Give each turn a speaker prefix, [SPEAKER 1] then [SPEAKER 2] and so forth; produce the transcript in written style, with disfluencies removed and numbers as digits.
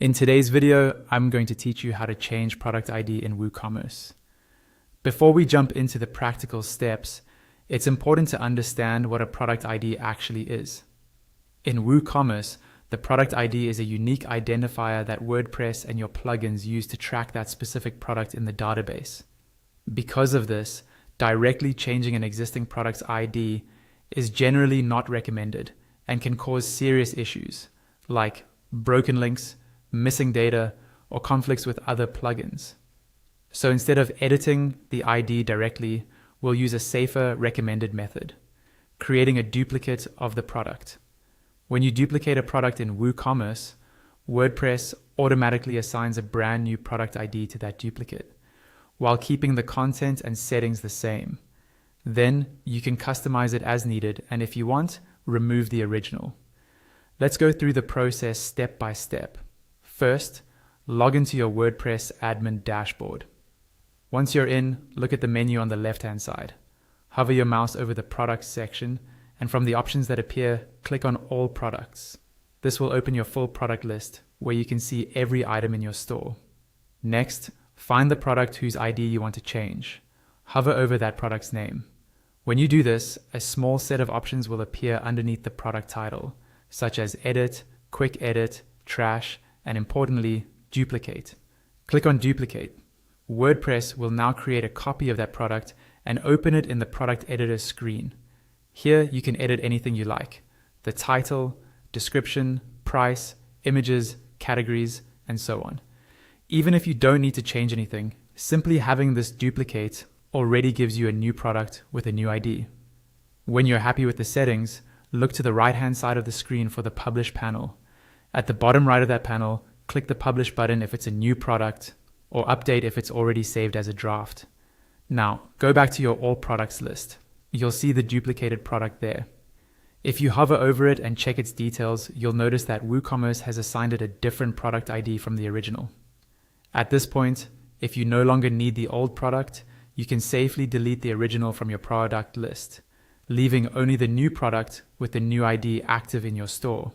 [SPEAKER 1] In today's video, I'm going to teach you how to change product ID in WooCommerce. Before we jump into the practical steps, it's important to understand what a product ID actually is. In WooCommerce, the product ID is a unique identifier that WordPress and your plugins use to track that specific product in the database. Because of this, directly changing an existing product's ID is generally not recommended and can cause serious issues like broken links, missing data, or conflicts with other plugins. So instead of editing the ID directly, we'll use a safer recommended method, creating a duplicate of the product. When you duplicate a product in WooCommerce, WordPress automatically assigns a brand new product ID to that duplicate, while keeping the content and settings the same. Then you can customize it as needed, and if you want, remove the original. Let's go through the process step by step. First, log into your WordPress admin dashboard. Once you're in, look at the menu on the left-hand side. Hover your mouse over the products section, and from the options that appear, click on all products. This will open your full product list, where you can see every item in your store. Next, find the product whose ID you want to change. Hover over that product's name. When you do this, a small set of options will appear underneath the product title, such as Edit, Quick Edit, Trash, and importantly, Duplicate. Click on Duplicate. WordPress will now create a copy of that product and open it in the product editor screen. Here you can edit anything you like: the title, description, price, images, categories, and so on. Even if you don't need to change anything, simply having this duplicate already gives you a new product with a new ID. When you're happy with the settings, look to the right-hand side of the screen for the Publish panel. At the bottom right of that panel, click the Publish button if it's a new product, or Update if it's already saved as a draft. Now, go back to your All Products list. You'll see the duplicated product there. If you hover over it and check its details, you'll notice that WooCommerce has assigned it a different product ID from the original. At this point, if you no longer need the old product, you can safely delete the original from your product list, leaving only the new product with the new ID active in your store.